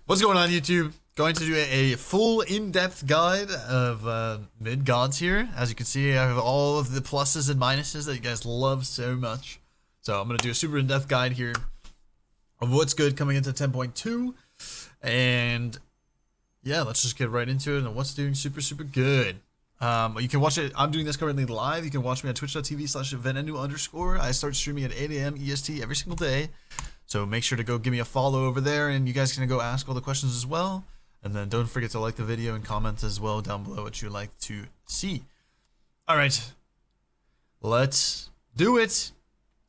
What's going on, YouTube? Going to do a full in-depth guide of mid gods here. As you can see, I have all of the pluses and minuses that you guys love so much. So I'm going to do a super in-depth guide here of what's good coming into 10.2. And yeah, let's just get right into it and what's doing super good. You can watch it. I'm doing this currently live. You can watch me on twitch.tv/Venenu_. I start streaming at 8 a.m. EST every single day. So make sure to go give me a follow over there, and you guys can go ask all the questions as well. And then don't forget to like the video and comment as well down below what you'd like to see. All right, let's do it.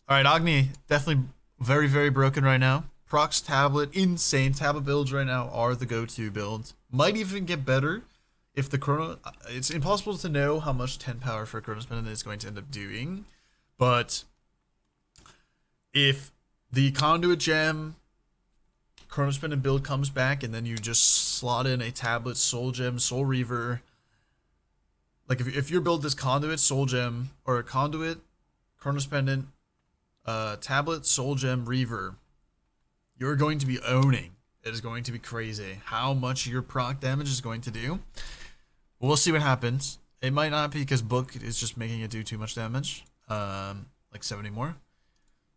All right, Agni, definitely very broken right now. Procs tablet, insane. Tablet builds right now are the go-to builds. Might even get better if the Kronos. It's impossible to know how much 10 power for Kronos Pendant is going to end up doing, but if the Conduit Gem Kronos Pendant build comes back and then you just slot in a Tablet, Soul Gem, Soul Reaver. Like if your build is Conduit, Soul Gem, or a Conduit, Kronos Pendant, Tablet, Soul Gem, Reaver, you're going to be owning. It is going to be crazy how much your proc damage is going to do. We'll see what happens. It might not be because Book is just making it do too much damage. Like 70 more.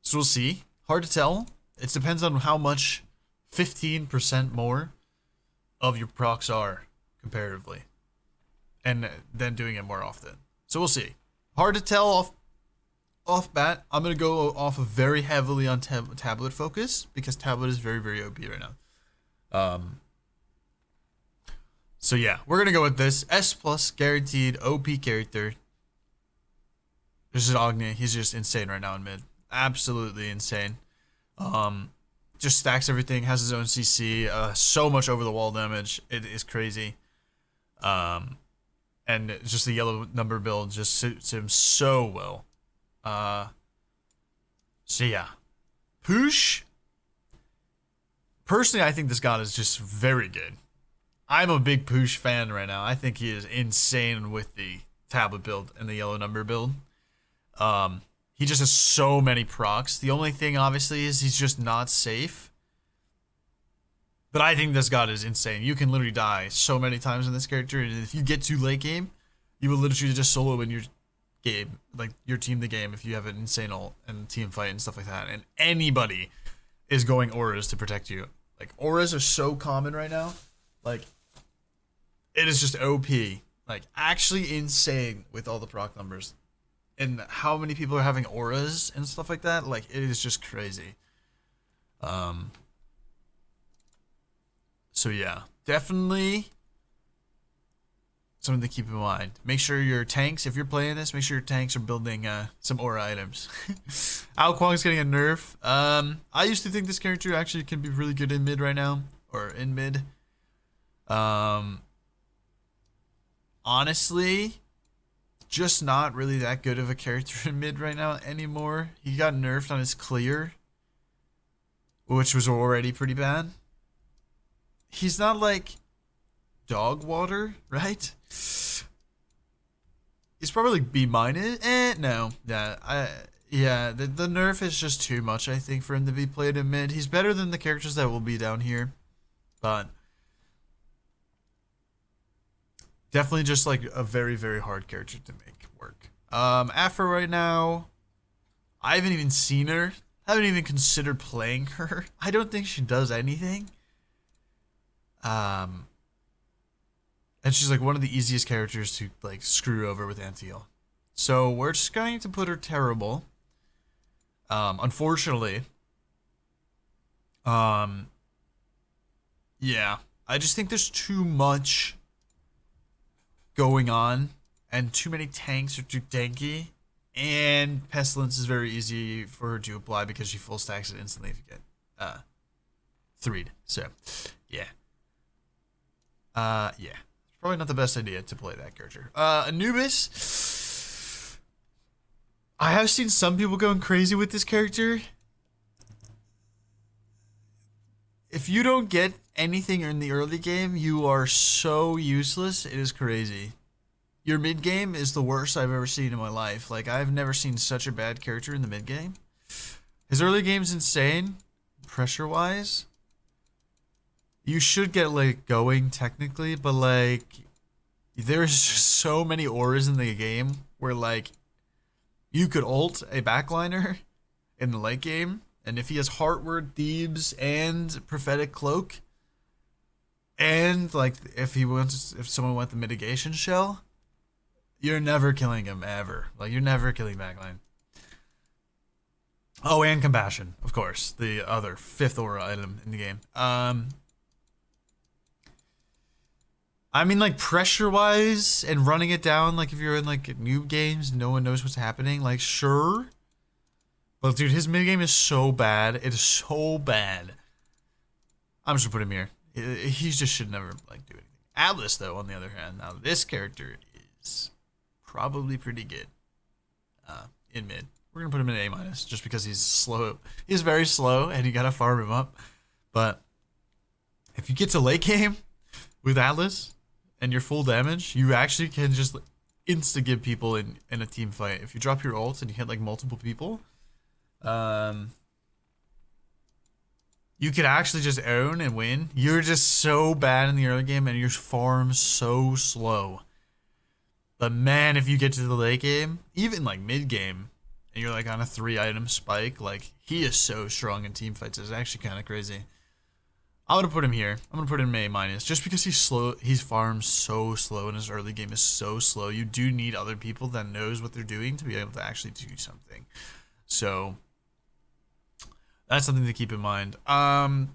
So we'll see. Hard to tell. It depends on how much 15% more of your procs are comparatively, and then doing it more often. So we'll see. Hard to tell off bat. I'm gonna go off of very heavily on tablet focus because tablet is very OP right now. So yeah, we're gonna go with this S+ guaranteed OP character. This is Agni. He's just insane right now in mid. Absolutely insane. Just stacks everything, has his own CC, so much over the wall damage. It is crazy. And just the yellow number build just suits him so well. So yeah. Poosh. Personally, I think this god is just very good. I'm a big Poosh fan right now. I think he is insane with the tablet build and the yellow number build. He just has so many procs. The only thing, obviously, is he's just not safe. But I think this god is insane. You can literally die so many times in this character, and if you get too late game, you will literally just solo win your game, like your team the game, if you have an insane ult and team fight and stuff like that. And anybody is going auras to protect you. Like, auras are so common right now. Like, it is just OP. Like, actually insane with all the proc numbers. And how many people are having auras and stuff like that, like, it is just crazy. So yeah, definitely something to keep in mind. Make sure your tanks, if you're playing this, make sure your tanks are building some aura items. Huang's getting a nerf. I used to think this character actually can be really good in mid right now, or in mid. Honestly, just not really that good of a character in mid right now anymore. He got nerfed on his clear, which was already pretty bad. He's not like dog water, right? He's probably like B-. No. Yeah, the nerf is just too much, I think, for him to be played in mid. He's better than the characters that will be down here, but definitely just like a very hard character to make work. Afro right now, I haven't even seen her. I haven't even considered playing her. I don't think she does anything. And she's like one of the easiest characters to like screw over with anti-heal. So we're just going to put her terrible. Unfortunately. Yeah, I just think there's too much going on, and too many tanks are too tanky, and Pestilence is very easy for her to apply because she full stacks it instantly if you get 3'd. So yeah, yeah, it's probably not the best idea to play that character. Anubis, I have seen some people going crazy with this character. If you don't get anything in the early game, you are so useless. It is crazy. Your mid game is the worst I've ever seen in my life. Like, I've never seen such a bad character in the mid game. His early game's insane, pressure wise. you should get like going technically, but like there's just so many auras in the game where like you could ult a backliner in the late game, and if he has Heartward, Thebes, and Prophetic Cloak, and like if someone went the mitigation shell, you're never killing him ever. Like you're never killing backline. Oh, and Compassion, of course, the other 5th aura item in the game. I mean, like, pressure-wise and running it down, like, if you're in, like, noob games, no one knows what's happening, like, sure. But, dude, his mid-game is so bad. It is so bad. I'm just gonna put him here. He just should never, like, do anything. Atlas, though, on the other hand, now, this character is probably pretty good in mid. We're gonna put him in A-, just because he's slow. He's very slow, and you gotta farm him up. But if you get to late game with Atlas and you're full damage, you actually can just insta-give people in a team fight. If you drop your ult and you hit like multiple people, you could actually just own and win. You're just so bad in the early game and your farm so slow. But man, if you get to the late game, even like mid game, and you're like on a 3-item spike, like he is so strong in team fights. It's actually kind of crazy. I'm gonna put him here. I'm gonna put him in A-, just because he's slow. He's farms so slow, and his early game is so slow. You do need other people that knows what they're doing to be able to actually do something. So that's something to keep in mind. AMC.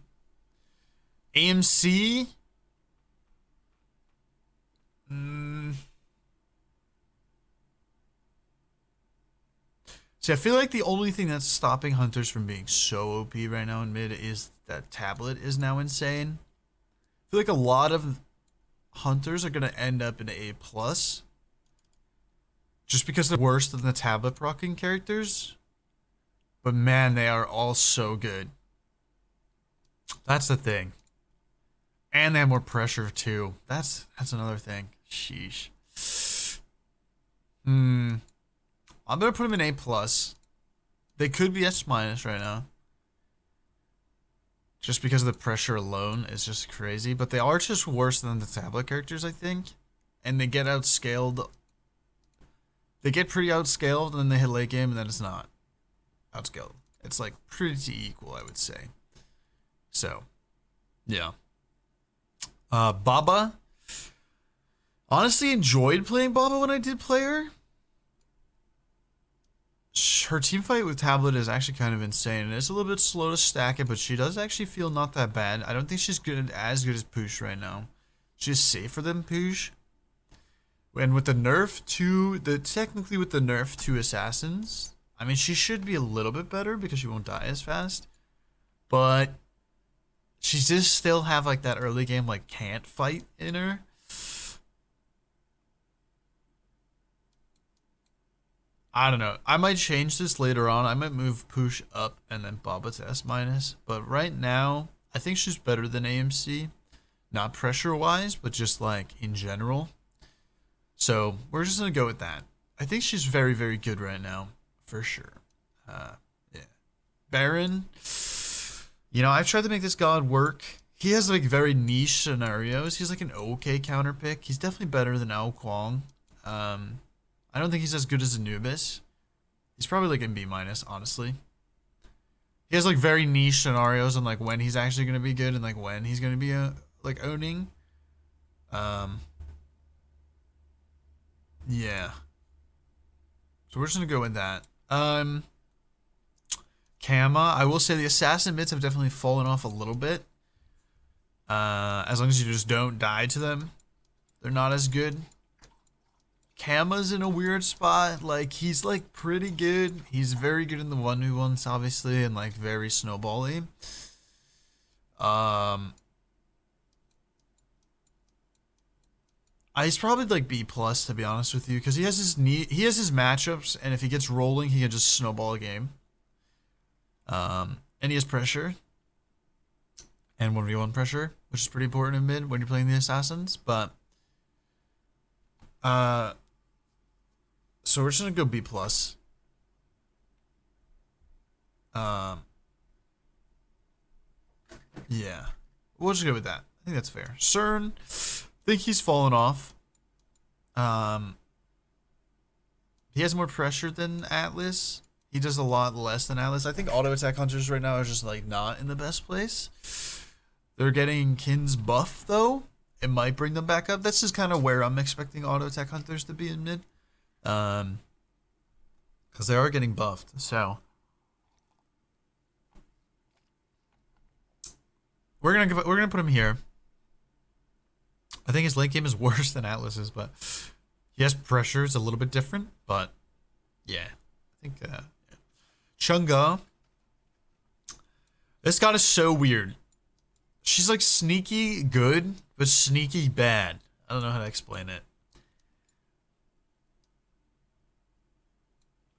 See, I feel like the only thing that's stopping Hunters from being so OP right now in mid is that tablet is now insane. I feel like a lot of Hunters are going to end up in A+, just because they're worse than the tablet proccing characters. But man, they are all so good. That's the thing. And they have more pressure too. That's another thing. Sheesh. I'm gonna put them in A+. They could be S- right now, just because of the pressure alone is just crazy. But they are just worse than the tablet characters, I think, and they get outscaled. They get pretty outscaled, and then they hit late game, and then it's not outscaled. It's like pretty equal, I would say. So, yeah. Baba. Honestly, enjoyed playing Baba when I did play her. Her team fight with tablet is actually kind of insane. It's a little bit slow to stack it, but she does actually feel not that bad. I don't think she's as good as Poosh right now. She's safer than Poosh. And with the nerf to technically with the nerf to assassins, I mean she should be a little bit better because she won't die as fast. But she does still have like that early game like can't fight in her. I don't know. I might change this later on. I might move Poosh up and then Baba to S-. But right now, I think she's better than AMC. Not pressure-wise, but just like in general. So we're just going to go with that. I think she's very, very good right now. For sure. Yeah. Baron. You know, I've tried to make this god work. He has like very niche scenarios. He's like an okay counter pick. He's definitely better than Huang. I don't think he's as good as Anubis. He's probably like in B-, honestly. He has like very niche scenarios on like when he's actually gonna be good and like when he's gonna be like owning. Yeah. So we're just gonna go with that. Kama, I will say the assassin bits have definitely fallen off a little bit. As long as you just don't die to them, they're not as good. Kama's in a weird spot. Like, he's like pretty good. He's very good in the 1v1s, obviously, and like very snowbally. He's probably like B+, to be honest with you, because he has his matchups, and if he gets rolling, he can just snowball a game. And he has pressure and 1v1 pressure, which is pretty important in mid when you're playing the assassins. But so we're just gonna go B+. Yeah. We'll just go with that. I think that's fair. CERN, think he's fallen off. He has more pressure than Atlas. He does a lot less than Atlas. I think auto attack hunters right now are just like not in the best place. They're getting Kin's buff though. It might bring them back up. That's just kind of where I'm expecting auto attack hunters to be in mid. Because they are getting buffed. So we're gonna put him here. I think his late game is worse than Atlas's, but he has pressure. It's a little bit different, but yeah, I think yeah. Changa. This god is so weird. She's like sneaky good, but sneaky bad. I don't know how to explain it.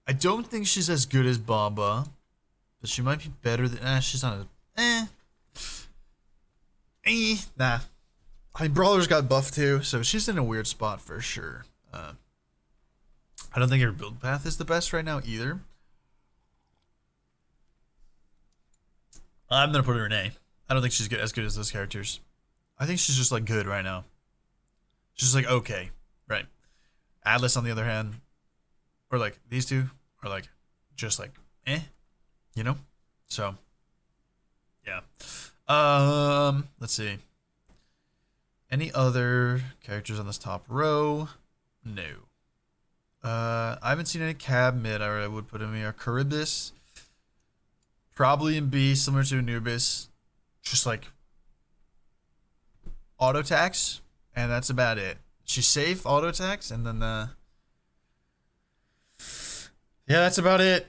I don't think she's as good as Baba, but she might be better than. She's not a. Nah. I mean, Brawler's got buffed too, so she's in a weird spot for sure. I don't think her build path is the best right now either. I'm gonna put her in A. I don't think she's as good as those characters. I think she's just like good right now. She's like okay, right? Atlas on the other hand, or like these two are like just like you know. So yeah. Let's see. Any other characters on this top row? No. I haven't seen any cab mid. I would put him here. Charybdis. Probably in B, similar to Anubis. Just like auto attacks, and that's about it. She's safe, auto attacks, and then yeah, that's about it.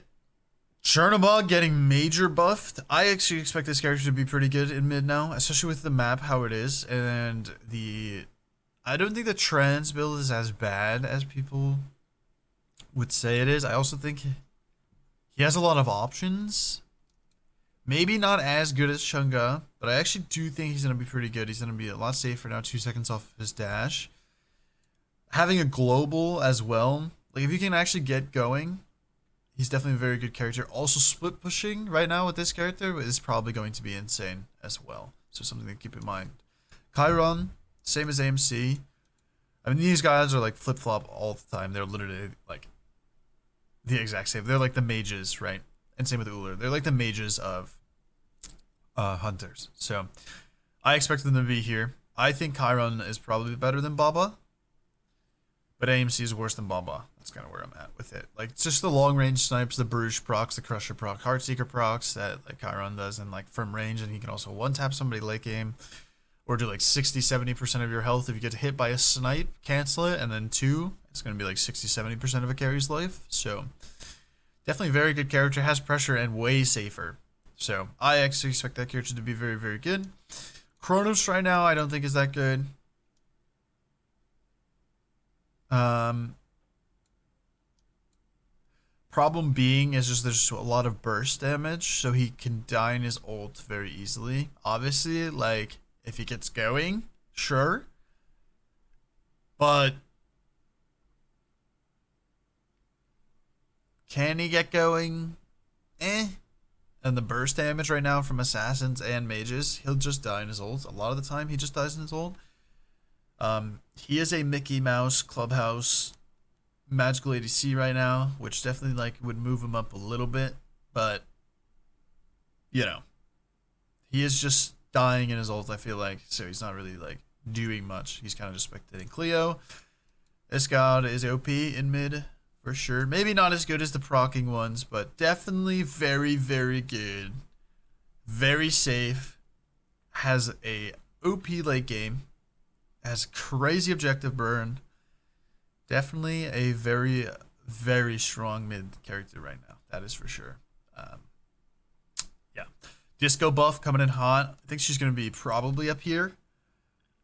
Chernobog getting major buffed. I actually expect this character to be pretty good in mid now, especially with the map how it is, and I don't think the trans build is as bad as people would say it is. I also think he has a lot of options. Maybe not as good as Changa, but I actually do think he's going to be pretty good. He's going to be a lot safer now, 2 seconds off his dash. Having a global as well, like if you can actually get going, he's definitely a very good character. Also split pushing right now with this character is probably going to be insane as well. So something to keep in mind. Chiron, same as AMC. I mean, these guys are like flip-flop all the time. They're literally like the exact same. They're like the mages, right? And same with Uller. They're like the mages of hunters. So I expect them to be here. I think Chiron is probably better than Baba, but AMC is worse than Baba. That's kind of where I'm at with it. Like it's just the long range snipes, the Bruges procs, the Crusher proc, Heartseeker procs that like Chiron does, and like from range, and he can also one tap somebody late game, or do like 60-70% of your health if you get hit by a snipe, cancel it, and then 2, it's gonna be like 60-70% of a carry's life. So definitely very good character, has pressure and way safer. So I actually expect that character to be very, very good. Kronos right now I don't think is that good. Problem being is just there's a lot of burst damage, so he can die in his ult very easily. Obviously, like if he gets going, sure. But can he get going? And the burst damage right now from assassins and mages, he'll just die in his ult. A lot of the time, he just dies in his ult. He is a Mickey Mouse Clubhouse magical ADC right now, which definitely like would move him up a little bit. But you know, he is just dying in his ult. I feel like so he's not really like doing much. He's kind of just spectating Cleo. This god is OP in mid. For sure. Maybe not as good as the proccing ones, but definitely very, very good. Very safe. Has a OP late game. Has crazy objective burn. Definitely a very, very strong mid character right now. That is for sure. Yeah. Disco buff coming in hot. I think she's going to be probably up here.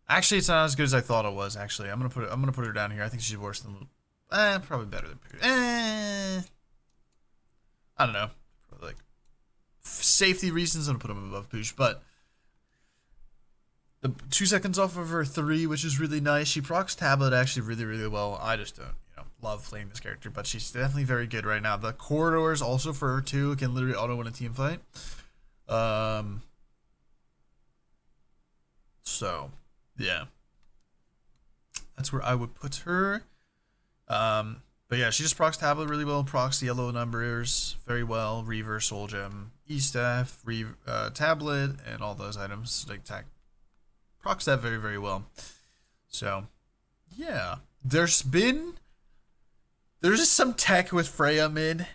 Actually, it's not as good as I thought it was, actually. I'm gonna put her down here. I think she's worse than probably better than Pooch. I don't know. Probably like safety reasons, I'm gonna put him above Pooch, but the 2 seconds off of her 3, which is really nice. She procs tablet actually really, really well. I just don't, love playing this character, but she's definitely very good right now. The corridors also for her too. It can literally auto win a team fight. So, yeah. That's where I would put her. But yeah, she just procs tablet really well, procs yellow numbers very well, Reaver, Soul Gem, E-Staff, tablet, and all those items. Like, procs that very, very well. So, yeah. There's just some tech with Freya mid.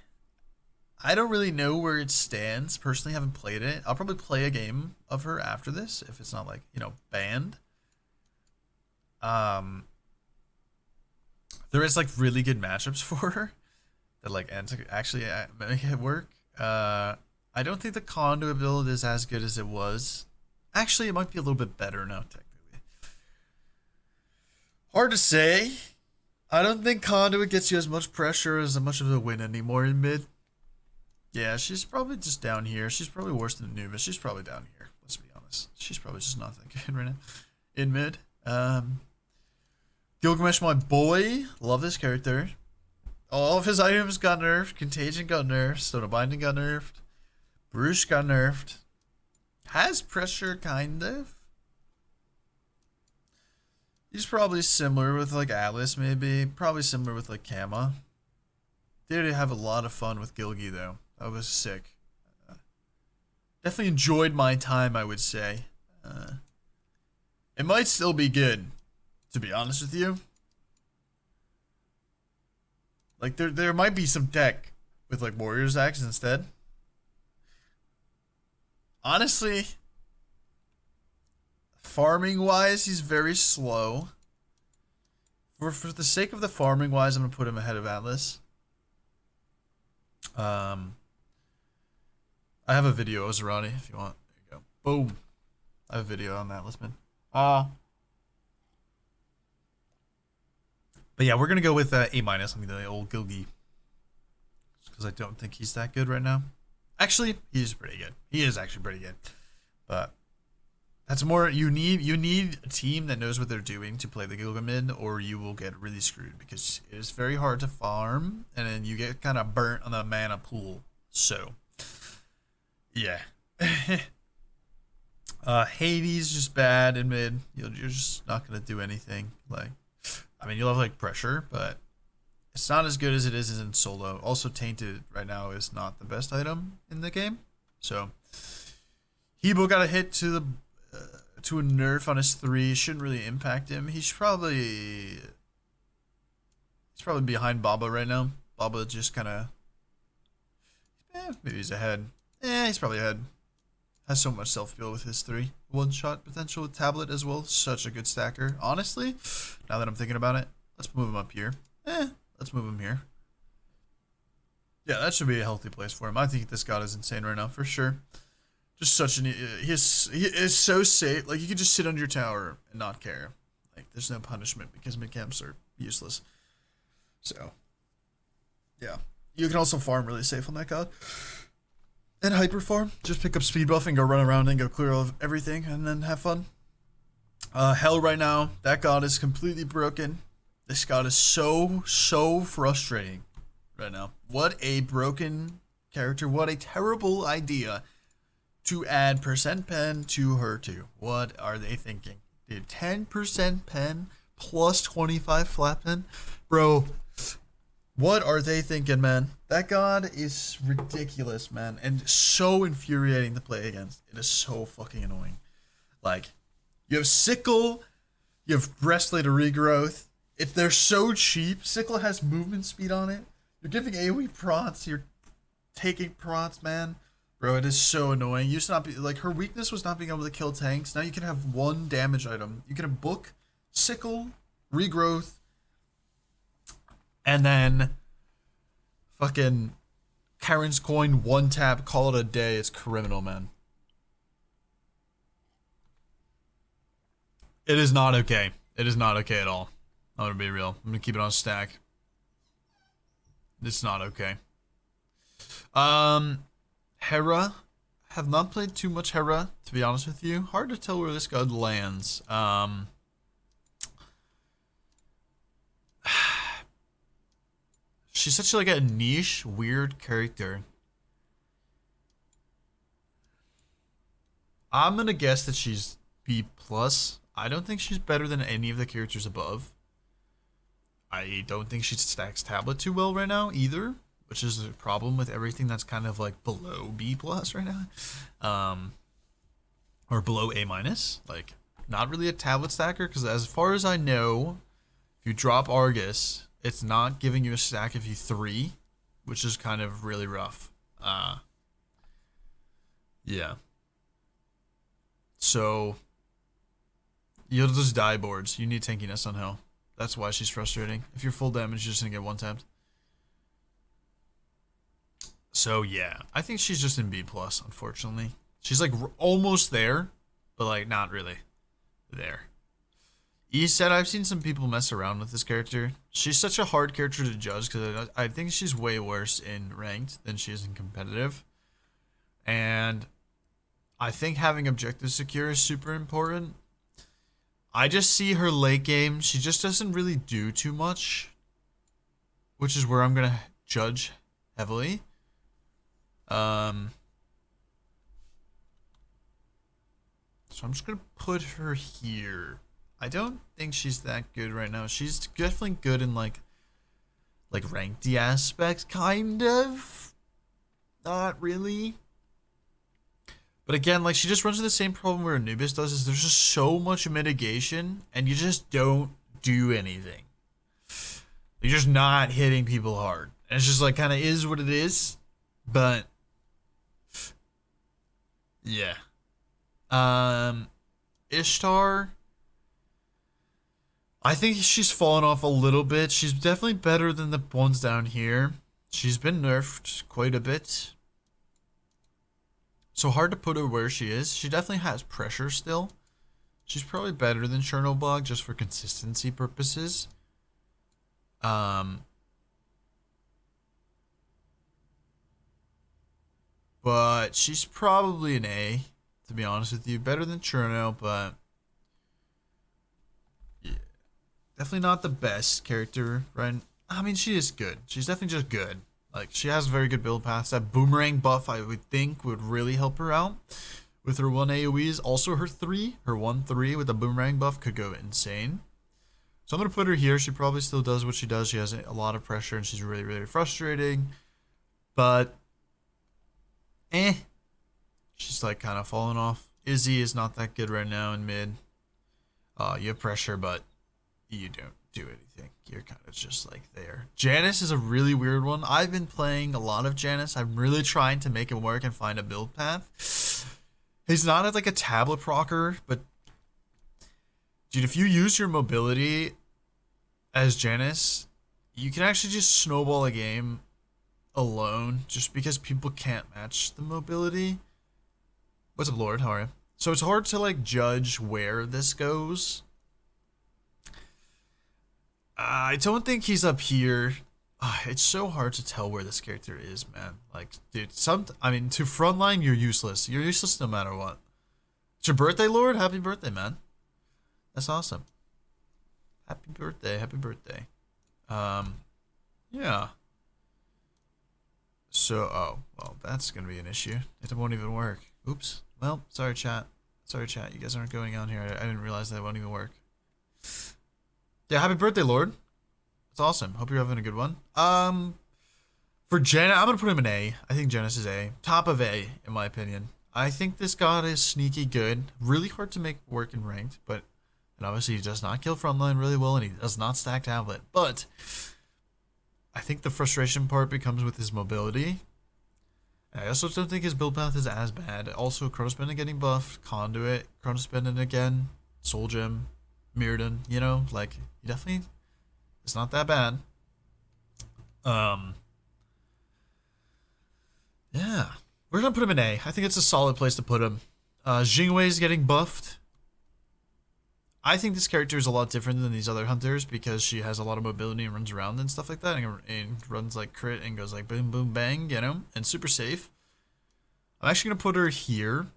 I don't really know where it stands. Personally, haven't played it. I'll probably play a game of her after this if it's not like, you know, banned. There is like really good matchups for her that like actually make it work. I don't think the conduit build is as good as it was. Actually, it might be a little bit better now, technically. Hard to say. I don't think conduit gets you as much pressure as much of a win anymore in mid. Yeah, she's probably just down here. She's probably worse than Anubis. She's probably down here. Let's be honest. She's probably just not that good right now in mid. Gilgamesh, my boy. Love this character. All of his items got nerfed. Contagion got nerfed. Stone of Binding got nerfed. Bruce got nerfed. Has pressure, kind of. He's probably similar with like Atlas, maybe. Probably similar with like Kama. Did have a lot of fun with Gilgi though. That was sick. Definitely enjoyed my time, I would say. It might still be good, to be honest with you. Like there might be some tech with like Warriors Axe instead. Honestly, farming wise, he's very slow. For the sake of the farming wise, I'm gonna put him ahead of Atlas. I have a video of Zerani if you want. There you go. Boom. I have a video on Atlas, man. But yeah, we're gonna go with A-. I mean the old Gilgi, because I don't think he's that good right now. Actually, he's pretty good. He is actually pretty good, but that's more. You need a team that knows what they're doing to play the Gilgamesh, or you will get really screwed because it is very hard to farm, and then you get kind of burnt on the mana pool. So, yeah. Hades just bad in mid. You're just not gonna do anything. Like, I mean, you'll have like pressure, but it's not as good as it is in solo. Also, Tainted right now is not the best item in the game. So, Hebo got a hit to the to a nerf on his 3. Shouldn't really impact him. He's probably behind Baba right now. Baba just kind of maybe he's ahead. He's probably ahead. Has so much self-build with his 3. One-shot potential with tablet as well. Such a good stacker. Honestly, now that I'm thinking about it, let's move him up here. Let's move him here. Yeah, that should be a healthy place for him. I think this god is insane right now, for sure. Just such an... He is so safe. Like, you can just sit under your tower and not care. Like, there's no punishment because mid-camps are useless. So, yeah. You can also farm really safe on that god. And hyper farm. Just pick up speed buff and go run around and go clear of everything and then have fun. Hell right now. That god is completely broken. This god is so frustrating right now. What a broken character. What a terrible idea to add percent pen to her too. What are they thinking? Dude, 10% pen plus 25 flat pen? Bro, what are they thinking, man? That god is ridiculous, man. And so infuriating to play against. It is so fucking annoying. Like, you have Sickle, you have Breastplate of Regrowth. If they're so cheap, Sickle has movement speed on it. You're giving AoE prots, you're taking prots, man. Bro, it is so annoying. You used to not be, like, her weakness was not being able to kill tanks. Now you can have one damage item. You can have Book, Sickle, Regrowth, and then fucking Karen's Coin, one tap, call it a day. It's criminal, man. It is not okay. It is not okay at all. I'm gonna be real. I'm gonna keep it on stack. It's not okay. Hera. Have not played too much Hera, to be honest with you. Hard to tell where this god lands. She's such like a niche, weird character. I'm gonna guess that she's B plus. I don't think she's better than any of the characters above. I don't think she stacks tablet too well right now either, which is a problem with everything that's kind of like below B plus right now, or below A minus. Like, not really a tablet stacker, because as far as I know, if you drop Argus, it's not giving you a stack if you 3, which is kind of really rough. Yeah. So you'll just die boards. You need tankiness on Hell. That's why she's frustrating. If you're full damage, you're just gonna get one tapped. So yeah, I think she's just in B plus, unfortunately. She's like almost there, but like not really there. E said I've seen some people mess around with this character. She's such a hard character to judge because I think she's way worse in ranked than she is in competitive. And I think having objective secure is super important. I just see her late game. She just doesn't really do too much, which is where I'm going to judge heavily. So I'm just going to put her here. I don't think she's that good right now. She's definitely good in like ranked aspects, kind of. Not really. But again, like, she just runs into the same problem where Anubis does, is there's just so much mitigation, and you just don't do anything. You're just not hitting people hard. And it's just like kind of is what it is. But yeah. Ishtar, I think she's fallen off a little bit. She's definitely better than the ones down here. She's been nerfed quite a bit. So hard to put her where she is. She definitely has pressure still. She's probably better than Chernobog just for consistency purposes. But she's probably an A, to be honest with you. Better than Cherno, but yeah, definitely not the best character, right? I mean, she is good. She's definitely just good. Like, she has very good build paths. That boomerang buff, I would think, would really help her out with her 1 AoEs. Also, her 1-3 with the boomerang buff could go insane. So I'm going to put her here. She probably still does what she does. She has a lot of pressure, and she's really, really frustrating. But, she's, like, kind of falling off. Izzy is not that good right now in mid. You have pressure, but you don't do anything. You're kind of just like there. Janice is a really weird one. I've been playing a lot of Janice. I'm really trying to make it work and find a build path. He's not like a tablet procer, but dude, if you use your mobility as Janice, you can actually just snowball a game alone just because people can't match the mobility. What's up, Lord? How are you? So it's hard to like judge where this goes. I don't think he's up here. It's so hard to tell where this character is, man. Like, dude, I mean, to Frontline, you're useless. You're useless no matter what. It's your birthday, Lord? Happy birthday, man. That's awesome. Happy birthday. Happy birthday. Yeah. So, well, that's going to be an issue. It won't even work. Oops. Well, sorry, chat. Sorry, chat. You guys aren't going on here. I didn't realize that it won't even work. Yeah, happy birthday, Lord. It's awesome. Hope you're having a good one. For Jenna, I'm going to put him in A. I think Janice is A. Top of A, in my opinion. I think this god is sneaky good. Really hard to make work in ranked, but and obviously he does not kill Frontline really well, and he does not stack tablet. But I think the frustration part becomes with his mobility. I also don't think his build path is as bad. Also, Kronos Bending getting buffed, Conduit, Kronos Bending again, Soul Gem, Mirrodin, you know, like, he definitely, it's not that bad. Yeah, we're gonna put him in A. I think it's a solid place to put him. Jingwei's getting buffed. I think this character is a lot different than these other hunters because she has a lot of mobility and runs around and stuff like that, and runs like crit and goes like boom, boom, bang, you know, and super safe. I'm actually gonna put her here.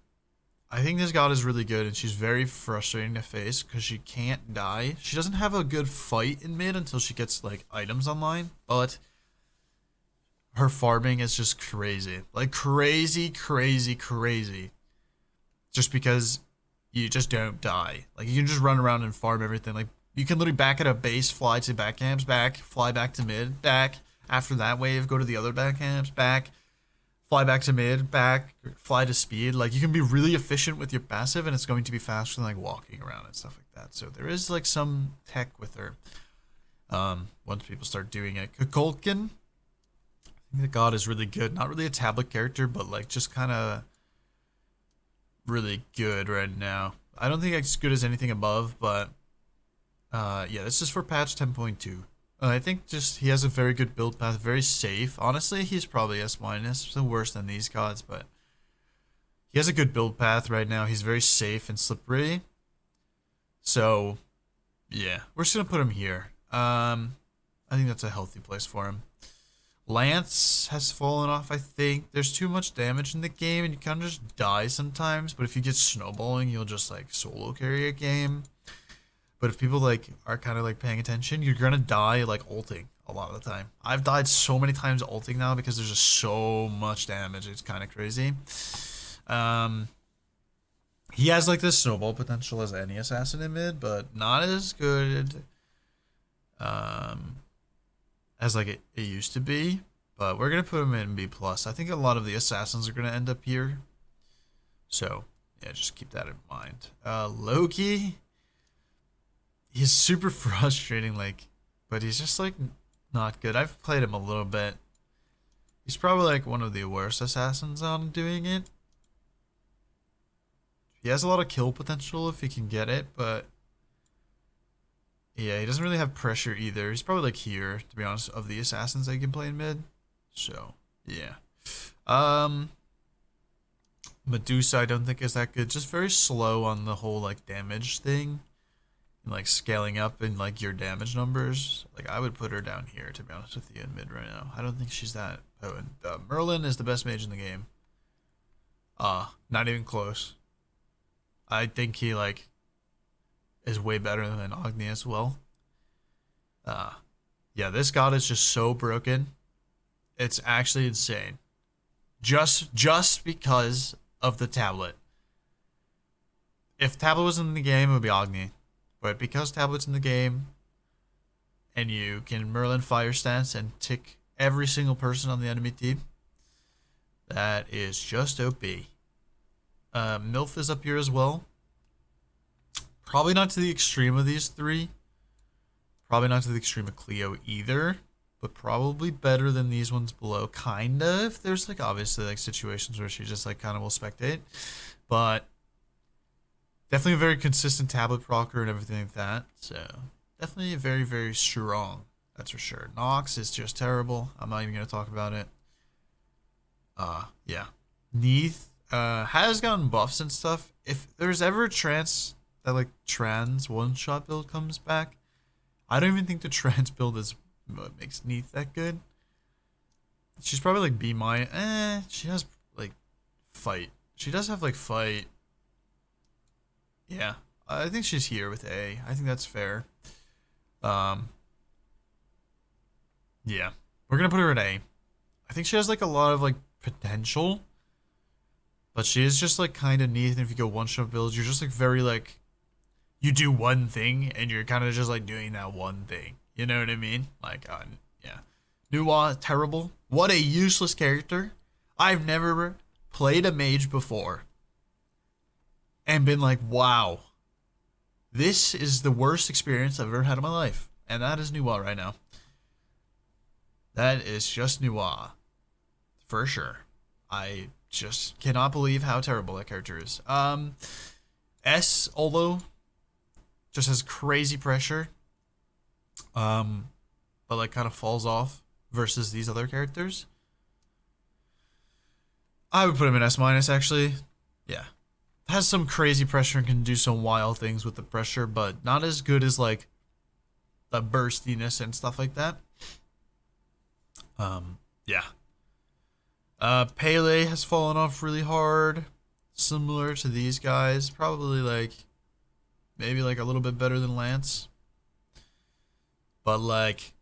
I think this god is really good, and she's very frustrating to face because she can't die. She doesn't have a good fight in mid until she gets like items online, but her farming is just crazy. Like crazy, crazy, crazy. Just because you just don't die. Like, you can just run around and farm everything. Like, you can literally back at a base, fly to back camps, back, fly back to mid, back. After that wave, go to the other back camps, back, fly back to mid, back, fly to speed. Like, you can be really efficient with your passive, and it's going to be faster than, like, walking around and stuff like that. So there is, like, some tech with her. Once people start doing it. Kukulkan, I think the god is really good. Not really a tablet character, but, like, just kind of really good right now. I don't think it's as good as anything above, but yeah, this is for patch 10.2. I think just he has a very good build path, very safe. Honestly, he's probably S-, so worse than these gods, but he has a good build path right now. He's very safe and slippery. So yeah, we're just gonna put him here. I think that's a healthy place for him. Lance has fallen off, I think. There's too much damage in the game, and you kind of just die sometimes. But if you get snowballing, you'll just, like, solo carry a game. But if people, like, are kind of, like, paying attention, you're gonna die, like, ulting a lot of the time. I've died so many times ulting now because there's just so much damage. It's kind of crazy. He has, like, this snowball potential as any assassin in mid, but not as good as like it used to be, but we're gonna put him in B+. I think a lot of the assassins are gonna end up here, so yeah, just keep that in mind. Loki, he's super frustrating, like, but he's just like not good. I've played him a little bit. He's probably like one of the worst assassins on doing it. He has a lot of kill potential if he can get it, but yeah, he doesn't really have pressure either. He's probably like here, to be honest, of the assassins that you can play in mid. So, yeah. Medusa I don't think is that good. Just very slow on the whole like damage thing. And like scaling up in like your damage numbers. Like I would put her down here, to be honest with you, in mid right now. I don't think she's that potent. Merlin is the best mage in the game. Not even close. I think he like is way better than Agni as well. Yeah, this god is just so broken. It's actually insane. Just because of the tablet. If tablet was in the game, it would be Agni. But because tablet's in the game, and you can Merlin fire stance and tick every single person on the enemy team, that is just OP. MILF is up here as well. Probably not to the extreme of these three. Probably not to the extreme of Cleo either. But probably better than these ones below. Kind of. There's like obviously like situations where she just like kind of will spectate. But definitely a very consistent tablet procer and everything like that. So definitely very, very strong. That's for sure. Nox is just terrible. I'm not even going to talk about it. Yeah. Neath has gotten buffs and stuff. If there's ever a chance that like trans one-shot build comes back, I don't even think the trans build is what makes Neath that good. She's probably like B-. She has like fight. She does have like fight. Yeah, I think she's here with A. I think that's fair. Yeah, we're gonna put her at A. I think she has like a lot of like potential, but she is just like kind of Neath. And if you go one-shot builds, you're just like very like, you do one thing and you're kind of just like doing that one thing. You know what I mean? Like, yeah. Nuwa, terrible. What a useless character. I've never played a mage before and been like, wow, this is the worst experience I've ever had in my life. And that is Nuwa right now. That is just Nuwa. For sure. I just cannot believe how terrible that character is. S, although, just has crazy pressure. But like kind of falls off versus these other characters. I would put him in S- actually. Yeah. Has some crazy pressure and can do some wild things with the pressure, but not as good as like the burstiness and stuff like that. Yeah. Pele has fallen off really hard. Similar to these guys. Probably like maybe like a little bit better than Lance. But like,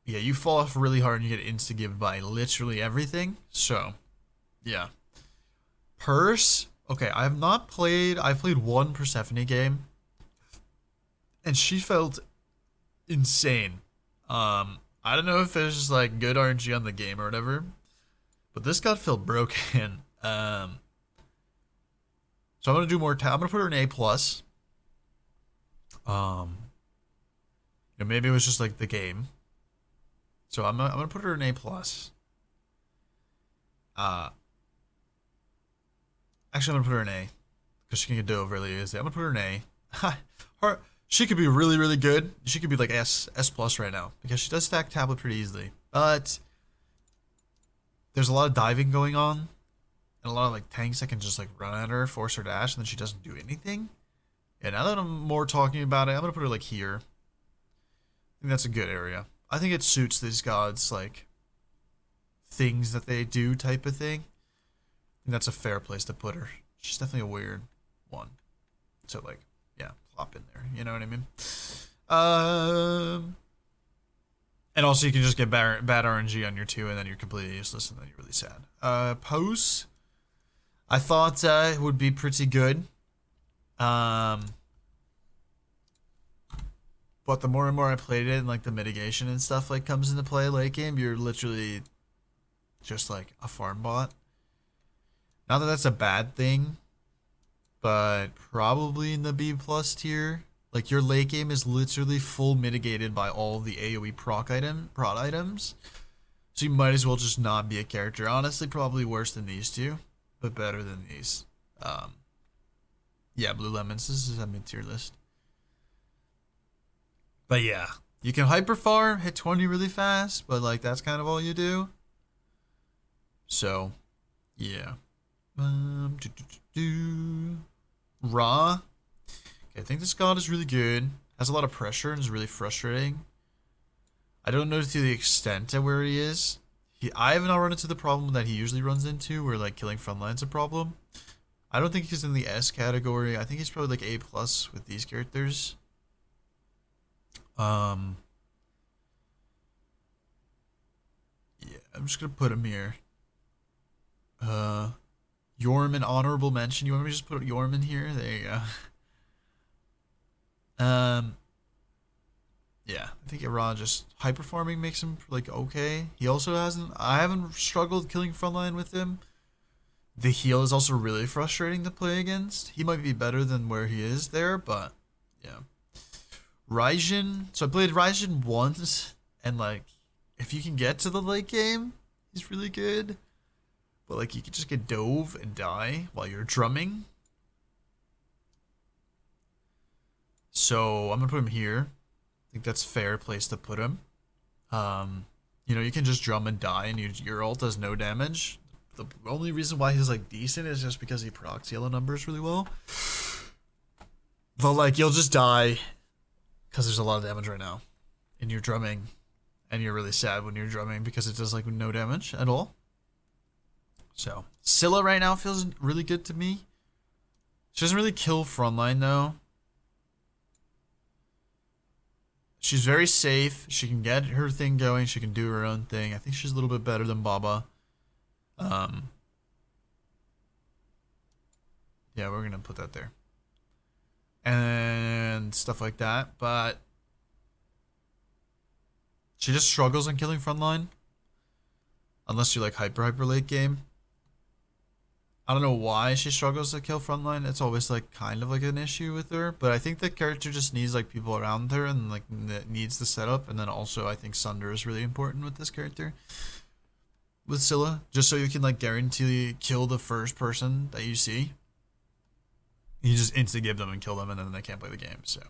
yeah, you fall off really hard and you get insta-gived by literally everything. So, yeah. Perse Okay, I have not played. I've played one Persephone game, and she felt insane. I don't know if it's just like good RNG on the game or whatever, but this god felt broken. So I'm gonna do more. I'm gonna put her in A plus. Maybe it was just like the game. So I'm gonna put her in A plus. Actually, I'm gonna put her in A because she can get dove really easy. I'm gonna put her in A. She could be really, really good. She could be like S plus right now because she does stack tablet pretty easily. But there's a lot of diving going on, and a lot of like tanks that can just like run at her, force her dash, and then she doesn't do anything. Yeah, now that I'm more talking about it, I'm gonna put her like here. I think that's a good area. I think it suits these gods like things that they do type of thing. And that's a fair place to put her. She's definitely a weird one. So like, yeah, plop in there. You know what I mean? And also you can just get bad RNG on your 2 and then you're completely useless and then you're really sad. Pose. I thought it would be pretty good. But the more and more I played it and like the mitigation and stuff like comes into play late game, you're literally just like a farm bot. Not that that's a bad thing, but probably in the B plus tier. Like your late game is literally full mitigated by all the AoE prod items. So you might as well just not be a character. Honestly, probably worse than these two, but better than these. Yeah, Blue Lemons, this is a mid-tier list. But yeah, you can hyper farm, hit 20 really fast, but like that's kind of all you do. So, yeah. Ra. Okay, I think this god is really good. Has a lot of pressure and is really frustrating. I don't know to the extent of where he is. I have not run into the problem that he usually runs into, where like killing Frontline's a problem. I don't think he's in the S category. I think he's probably like A plus with these characters. Yeah, I'm just gonna put him here. Yorm and honorable mention. You want me to just put Yorm in here? There you go. Yeah, I think Ra just high performing makes him like okay. He also I haven't struggled killing Frontline with him. The heal is also really frustrating to play against. He might be better than where he is there, but yeah. Ryzen. So I played Ryzen once, and like, if you can get to the late game, he's really good. But like, you can just get dove and die while you're drumming. So I'm gonna put him here. I think that's a fair place to put him. You know, you can just drum and die, and your ult does no damage. The only reason why he's like decent is just because he procs yellow numbers really well. But like, you'll just die because there's a lot of damage right now, and you're drumming, and you're really sad when you're drumming because it does like no damage at all. So Cilla right now feels really good to me. She doesn't really kill Frontline though. She's very safe. She can get her thing going. She can do her own thing. I think she's a little bit better than Baba. Yeah, we're gonna put that there. And stuff like that, but she just struggles on killing Frontline. Unless you're like hyper late game. I don't know why she struggles to kill Frontline. It's always like kind of like an issue with her, but I think the character just needs like people around her and like needs the setup. And then also I think Sunder is really important with this character, with Cilla, just so you can like guarantee kill the first person that you see. You just instantly give them and kill them, and then they can't play the game. So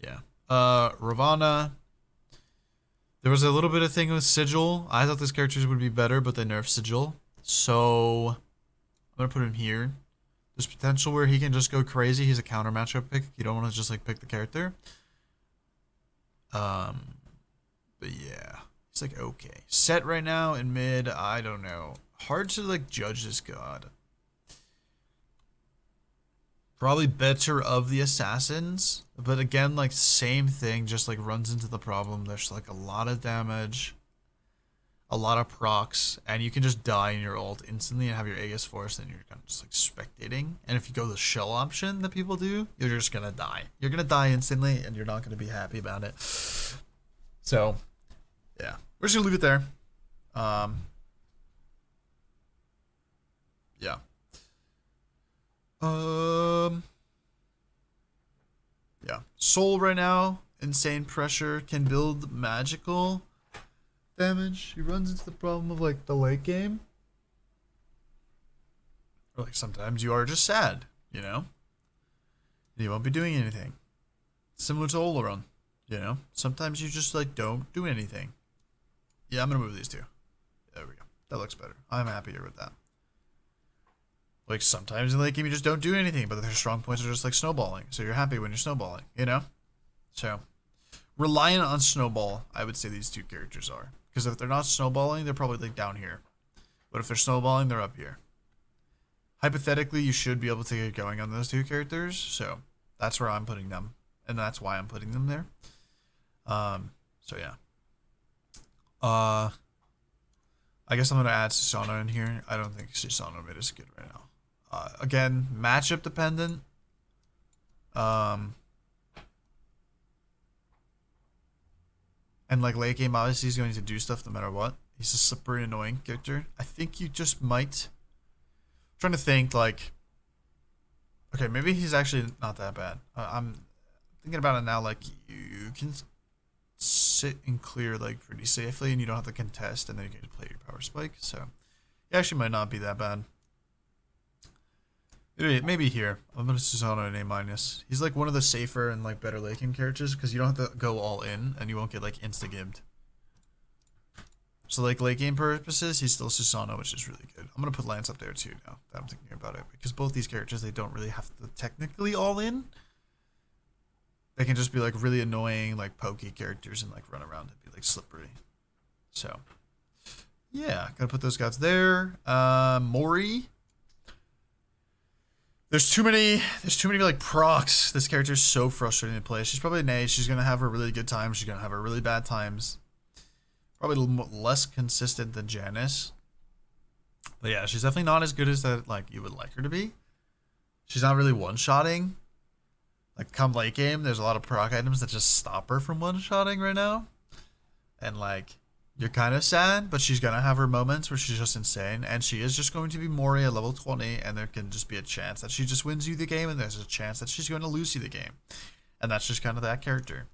yeah. Ravana. There was a little bit of thing with Sigil. I thought this character would be better, but they nerfed Sigil. So I'm going to put him here. There's potential where he can just go crazy. He's a counter matchup pick. You don't want to just like pick the character. But yeah. He's like okay. Set right now in mid, I don't know. Hard to like judge this god. Probably better of the assassins, but again, like same thing, just like runs into the problem. There's like a lot of damage, a lot of procs, and you can just die in your ult instantly and have your Aegis Force, and you're kind of just like spectating. And if you go the shell option that people do, you're just gonna die. You're gonna die instantly, and you're not gonna be happy about it. So, yeah, we're just gonna leave it there. Yeah. Yeah. Soul right now, insane pressure, can build magical damage. He runs into the problem of like the late game. Or like sometimes you are just sad, you know? You won't be doing anything. Similar to Oleron, you know? Sometimes you just like don't do anything. Yeah, I'm gonna move these two. There we go. That looks better. I'm happier with that. Like sometimes in late game you just don't do anything, but their strong points are just like snowballing. So you're happy when you're snowballing, you know? So reliant on snowball, I would say these two characters are. Because if they're not snowballing, they're probably like down here. But if they're snowballing, they're up here. Hypothetically, you should be able to get going on those two characters. So that's where I'm putting them. And that's why I'm putting them there. So yeah. I guess I'm going to add Susana in here. I don't think Susana mid is good right now. Again, matchup dependent. And like late game, obviously he's going to do stuff no matter what. He's a slippery, annoying character. I think you just might. I'm trying to think like. Okay, maybe he's actually not that bad. I'm thinking about it now. Like you can sit and clear like pretty safely, and you don't have to contest, and then you can just play your power spike. So he actually might not be that bad. Maybe here. I'm gonna Susana an A-. He's like one of the safer and like better late game characters because you don't have to go all in and you won't get like insta-gibbed. So like late game purposes, he's still Susana, which is really good. I'm gonna put Lance up there too now that I'm thinking about it, because both these characters, they don't really have to technically all in. They can just be like really annoying, like pokey characters and like run around and be like slippery. So yeah, gotta put those guys there. Moria. There's too many like procs. This character is so frustrating to play. She's probably an A. She's gonna have her really good times. She's gonna have her really bad times. Probably a little less consistent than Janice. But yeah, she's definitely not as good as that like you would like her to be. She's not really one-shotting. Like come late game, there's a lot of proc items that just stop her from one-shotting right now. And like you're kind of sad, but she's gonna have her moments where she's just insane, and she is just going to be Moria level 20, and there can just be a chance that she just wins you the game, and there's a chance that she's going to lose you the game, and that's just kind of that character.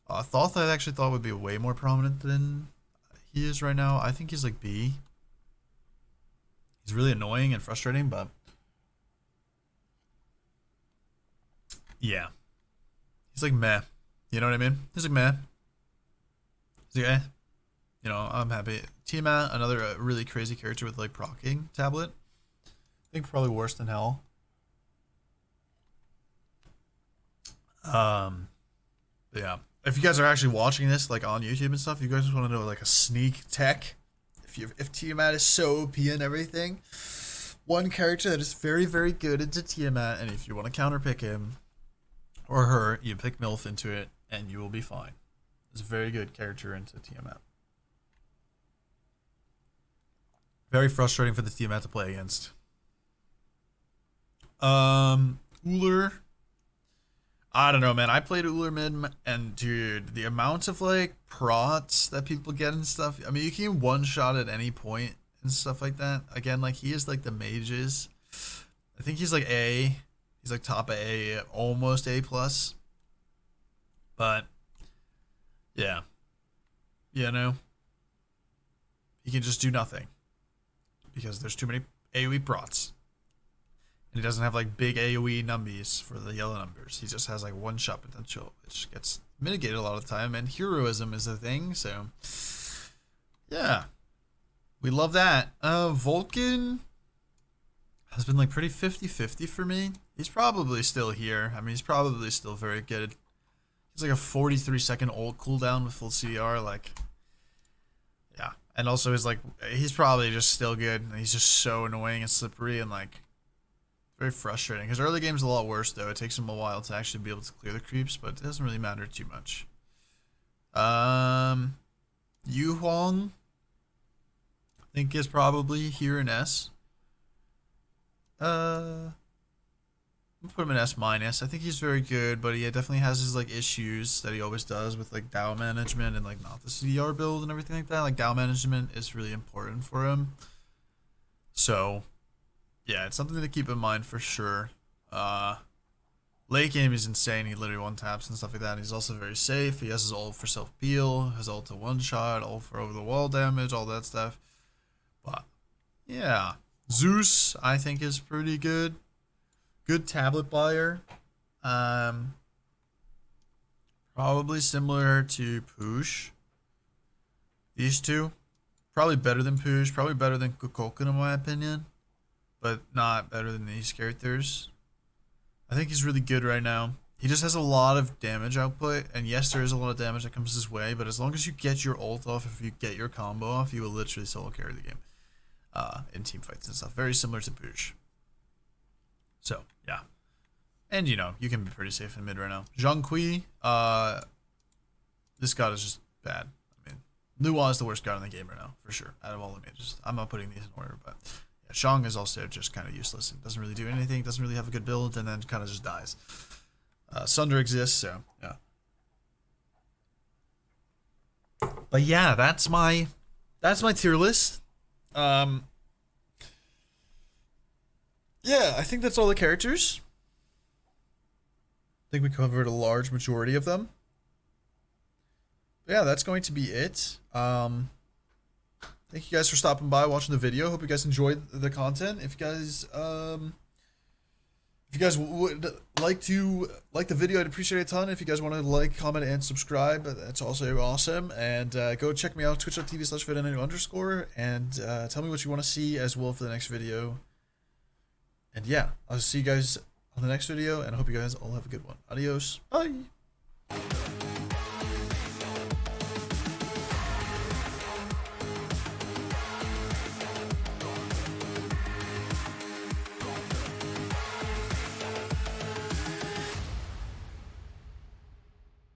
Thoth I actually thought would be way more prominent than he is right now. I think he's like B. He's really annoying and frustrating, but yeah, he's like meh. You know what I mean? He's like meh. Yeah, you know, I'm happy. TMan, another really crazy character with like proccing tablet. I think probably worse than hell. But yeah, if you guys are actually watching this like on YouTube and stuff, you guys just want to know like a sneak tech. If TMan is so OP and everything, one character that is very very good into TMan, and if you want to counterpick him or her, you pick MILF into it, and you will be fine. It's a very good character into TMan. Very frustrating for the TMan to play against. Uller. I don't know, man. I played Uller mid, and dude, the amount of like prots that people get and stuff. I mean, you can one-shot at any point and stuff like that. Again, like he is like the mages. I think he's like A. He's like top A, almost A+. But yeah, you know, he can just do nothing because there's too many AoE prots, and he doesn't have like big AoE numbies for the yellow numbers. He just has like one shot potential, which gets mitigated a lot of the time, and heroism is a thing. So yeah, we love that. Vulcan has been like pretty 50-50 for me. He's probably still here. I mean, he's probably still very good. He's like a 43-second ult cooldown with full CR, like, yeah. And also he's probably just still good. He's just so annoying and slippery and like very frustrating. His early game's a lot worse though. It takes him a while to actually be able to clear the creeps, but it doesn't really matter too much. Huang, I think, is probably here in S. I'll put him in S minus. I think he's very good, but he definitely has his like issues that he always does with like DAO management and like not the CDR build and everything like that. Like DAO management is really important for him. So yeah, it's something to keep in mind for sure. Late game is insane. He literally one taps and stuff like that. And he's also very safe. He has his ult for self peel, his ult to one shot, ult for over the wall damage, all that stuff. But yeah, Zeus I think is pretty good. Good tablet buyer. Probably similar to Poosh. These two, probably better than Poosh. Probably better than Kukulkan in my opinion, but not better than these characters. I think he's really good right now. He just has a lot of damage output, and yes, there is a lot of damage that comes his way, but as long as you get your ult off, if you get your combo off, you will literally solo carry the game in team fights and stuff. Very similar to Poosh. So, yeah. And, you know, you can be pretty safe in mid right now. Zhang Kui, this god is just bad. I mean, Nuwa is the worst god in the game right now, for sure, out of all the mages. I'm not putting these in order, but... Changa is also just kind of useless and doesn't really do anything, doesn't really have a good build, and then kind of just dies. Sunder exists, so yeah. But yeah, that's my tier list. Yeah, I think that's all the characters. I think we covered a large majority of them. But yeah, that's going to be it. Thank you guys for stopping by, watching the video. Hope you guys enjoyed the content. If you guys would like the video, I'd appreciate it a ton. If you guys want to like, comment, and subscribe, that's also awesome. And go check me out, twitch.tv/Venenu_, and tell me what you want to see as well for the next video. And yeah, I'll see you guys on the next video, and I hope you guys all have a good one. Adios. Bye.